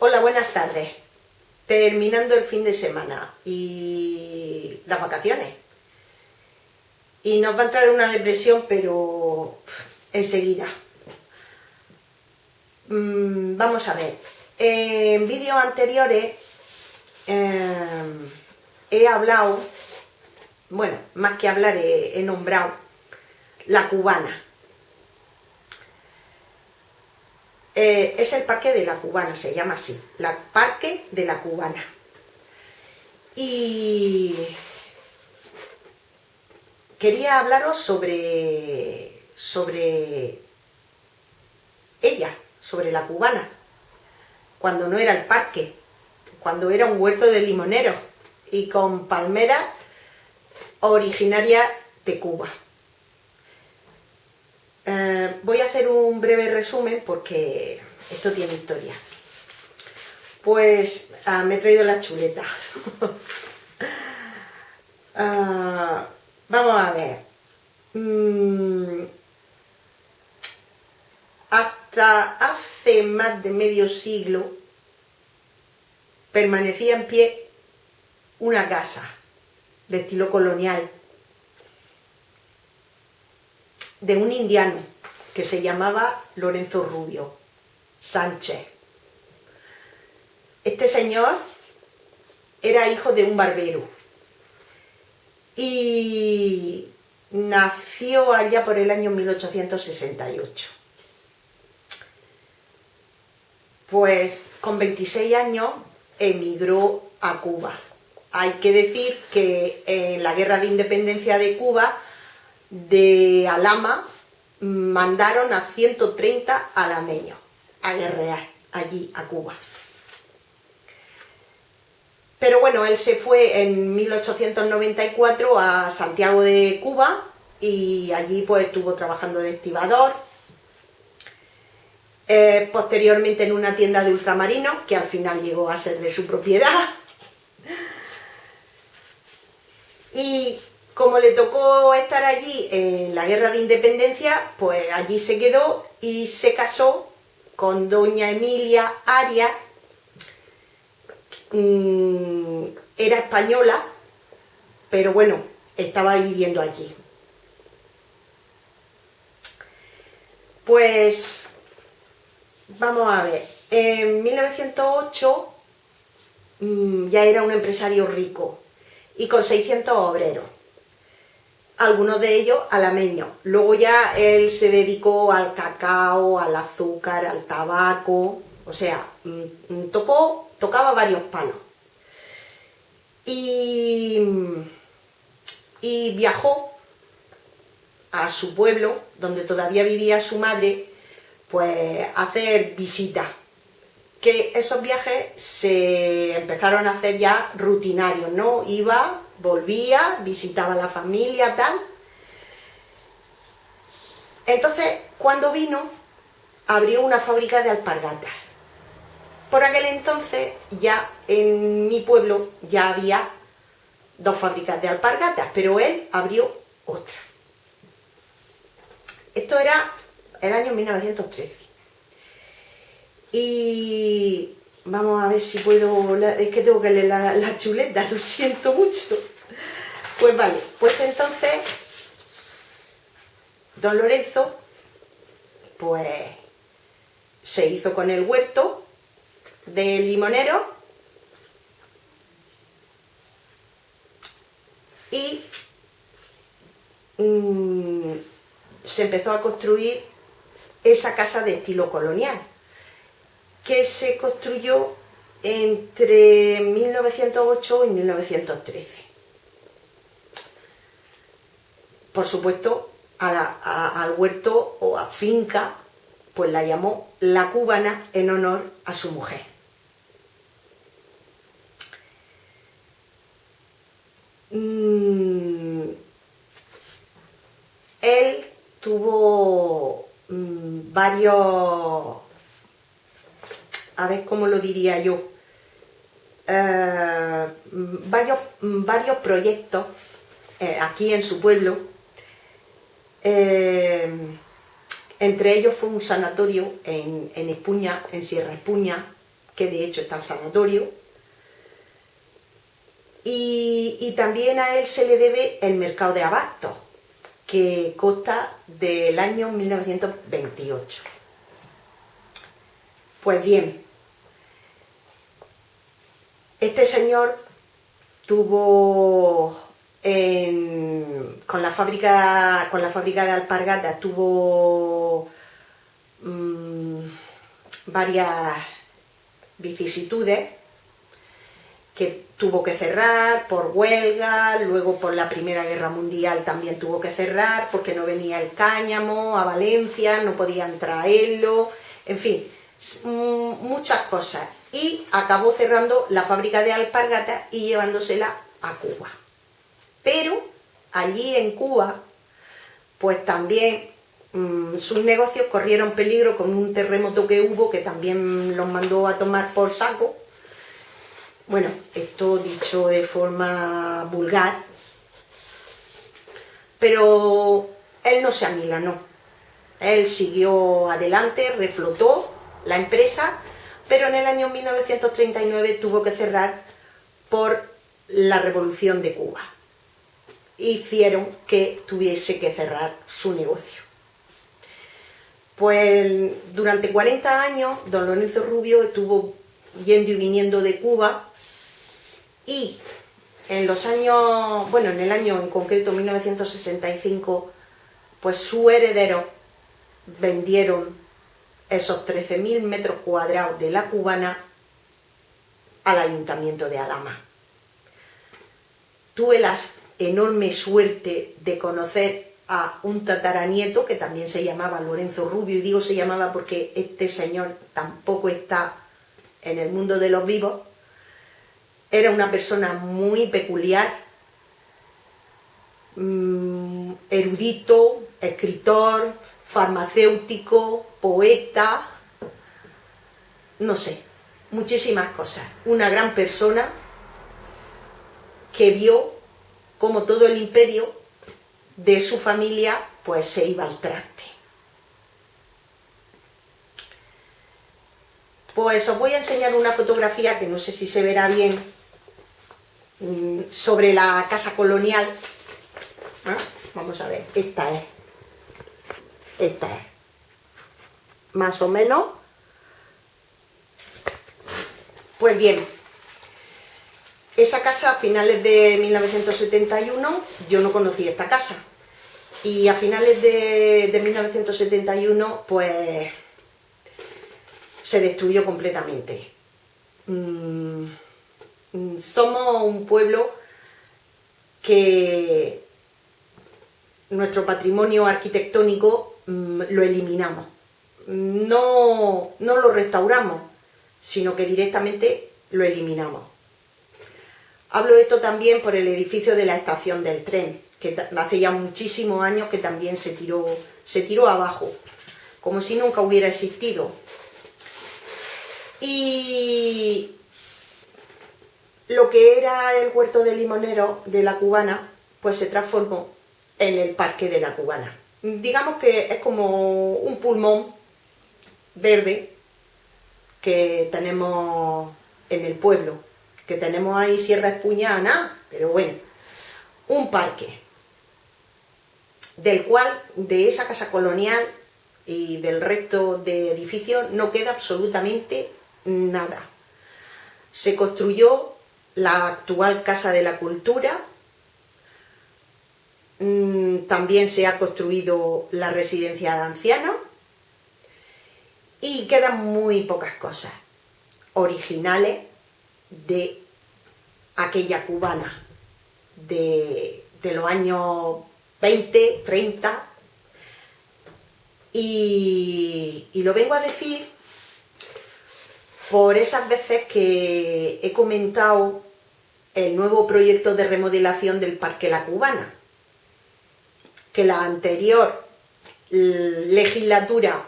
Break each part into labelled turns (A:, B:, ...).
A: Hola, buenas tardes. Terminando el fin de semana y las vacaciones. Y nos va a entrar una depresión, pero enseguida. Vamos a ver. En vídeos anteriores he hablado, bueno, más que hablar he nombrado la Cubana. Es el Parque de la Cubana, se llama así, el Parque de la Cubana. Y quería hablaros sobre ella, sobre la Cubana, cuando no era el parque, cuando era un huerto de limoneros y con palmeras originarias de Cuba. Voy a hacer un breve resumen porque esto tiene historia. Pues me he traído la chuleta. Vamos a ver. Hasta hace más de medio siglo permanecía en pie una casa de estilo colonial de un indiano que se llamaba Lorenzo Rubio Sánchez. Este señor era hijo de un barbero y nació allá por el año 1868. Pues con 26 años emigró a Cuba. Hay que decir que en la guerra de independencia de Cuba, de Alhama, mandaron a 130 alameños a guerrear allí a Cuba. Pero bueno, él se fue en 1894 a Santiago de Cuba y allí pues estuvo trabajando de estibador. Posteriormente en una tienda de ultramarinos, que al final llegó a ser de su propiedad. Y como le tocó estar allí en la guerra de independencia, pues allí se quedó y se casó con doña Emilia Arias. Era española, pero bueno, estaba viviendo allí. Pues vamos a ver, en 1908 ya era un empresario rico y con 600 obreros, algunos de ellos alameños. Luego ya él se dedicó al cacao, al azúcar, al tabaco, o sea, tocaba varios palos. Y viajó a su pueblo, donde todavía vivía su madre, pues a hacer visitas. Que esos viajes se empezaron a hacer ya rutinarios, ¿no? Iba, volvía, visitaba a la familia, tal. Entonces, cuando vino, abrió una fábrica de alpargatas. Por aquel entonces, ya en mi pueblo, ya había 2 fábricas de alpargatas, pero él abrió otra. Esto era el año 1913. Y vamos a ver si puedo, es que tengo que leer la chuleta, lo siento mucho. Pues vale, pues entonces don Lorenzo pues se hizo con el huerto del limonero y se empezó a construir esa casa de estilo colonial, que se construyó entre 1908 y 1913. Por supuesto, al huerto o a finca, pues la llamó La Cubana en honor a su mujer. Él tuvo varios, a ver cómo lo diría yo, varios proyectos aquí en su pueblo. Entre ellos fue un sanatorio en Espuña, en Sierra Espuña, que de hecho está el sanatorio. Y también a él se le debe el mercado de abastos, que consta del año 1928. Pues bien, este señor tuvo con la fábrica de alpargatas tuvo varias vicisitudes, que tuvo que cerrar por huelga, luego por la Primera Guerra Mundial también tuvo que cerrar porque no venía el cáñamo a Valencia, no podían traerlo, en fin, muchas cosas. Y acabó cerrando la fábrica de alpargatas y llevándosela a Cuba. Pero allí en Cuba, pues también sus negocios corrieron peligro con un terremoto que hubo, que también los mandó a tomar por saco. Bueno, esto dicho de forma vulgar, pero él no se amilanó. Él siguió adelante, reflotó la empresa, pero en el año 1939 tuvo que cerrar por la Revolución de Cuba. Hicieron que tuviese que cerrar su negocio. Pues durante 40 años, don Lorenzo Rubio estuvo yendo y viniendo de Cuba, y en los años, bueno, en el año en concreto 1965, pues su heredero vendieron esos 13.000 metros cuadrados de la Cubana al Ayuntamiento de Alhama. Tuve la enorme suerte de conocer a un tataranieto que también se llamaba Lorenzo Rubio, y digo se llamaba porque este señor tampoco está en el mundo de los vivos. Era una persona muy peculiar, erudito, escritor, farmacéutico, poeta, no sé, muchísimas cosas. Una gran persona que vio cómo todo el imperio de su familia pues se iba al traste. Pues os voy a enseñar una fotografía que no sé si se verá bien, sobre la casa colonial. Vamos a ver, esta es más o menos. Pues bien, esa casa a finales de 1971, yo no conocía esta casa, y a finales de 1971 pues se destruyó completamente. Somos un pueblo que nuestro patrimonio arquitectónico lo eliminamos. No lo restauramos, sino que directamente lo eliminamos. Hablo de esto también por el edificio de la estación del tren, que hace ya muchísimos años que también se tiró abajo, como si nunca hubiera existido. Y lo que era el huerto de limonero de la Cubana, pues se transformó en el parque de la Cubana. Digamos que es como un pulmón verde que tenemos en el pueblo, que tenemos ahí Sierra Espuñana, pero bueno, un parque, del cual, de esa casa colonial y del resto de edificios, no queda absolutamente nada. Se construyó la actual Casa de la Cultura, también se ha construido la residencia de ancianos, y quedan muy pocas cosas originales de aquella Cubana de los años 20, 30, y lo vengo a decir por esas veces que he comentado el nuevo proyecto de remodelación del Parque La Cubana, que la anterior legislatura,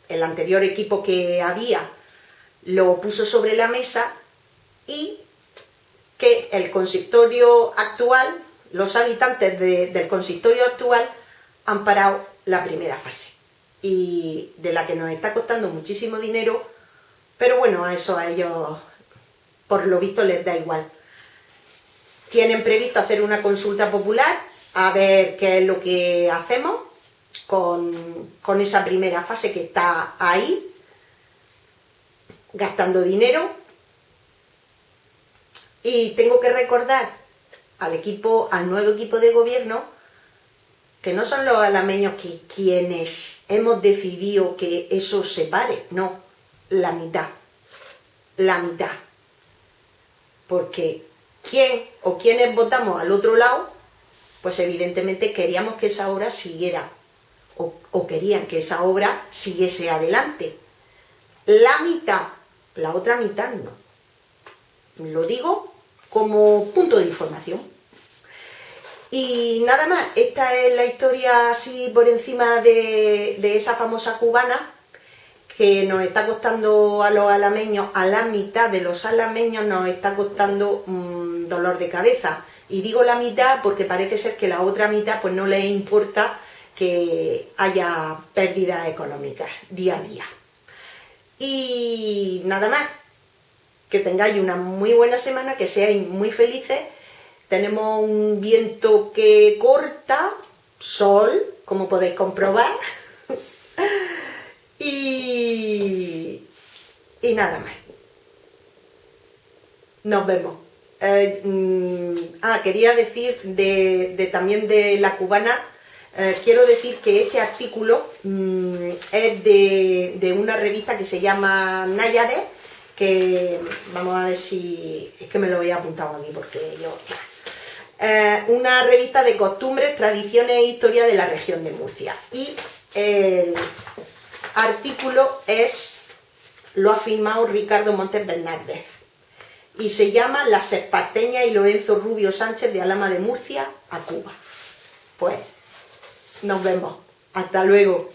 A: el anterior equipo que había, lo puso sobre la mesa, y que el consistorio actual, los habitantes del consistorio actual, han parado la primera fase, y de la que nos está costando muchísimo dinero, Pero bueno, a eso a ellos, por lo visto, les da igual. Tienen previsto hacer una consulta popular, a ver qué es lo que hacemos con esa primera fase que está ahí, gastando dinero. Y tengo que recordar al nuevo equipo de gobierno, que no son los alameños quienes hemos decidido que eso se pare, no, la mitad, porque quienes votamos al otro lado, pues evidentemente queríamos que esa obra siguiera, o querían que esa obra siguiese adelante. La mitad, la otra mitad no. Lo digo como punto de información. Y nada más, esta es la historia así por encima de esa famosa cubana que nos está costando a los alameños, a la mitad de los alameños nos está costando dolor de cabeza. Y digo la mitad porque parece ser que la otra mitad pues no les importa que haya pérdidas económicas día a día. Y nada más, que tengáis una muy buena semana, que seáis muy felices. Tenemos un viento que corta, sol, como podéis comprobar. y nada más. Nos vemos. Quería decir también de la cubana. Quiero decir que este artículo es de una revista que se llama Náyade, que vamos a ver si... es que me lo he apuntado aquí porque yo... una revista de costumbres, tradiciones e historia de la región de Murcia. Y el artículo lo ha firmado Ricardo Montes Bernaldez y se llama Las Esparteñas y Lorenzo Rubio Sánchez de Alhama de Murcia a Cuba. Pues nos vemos. Hasta luego.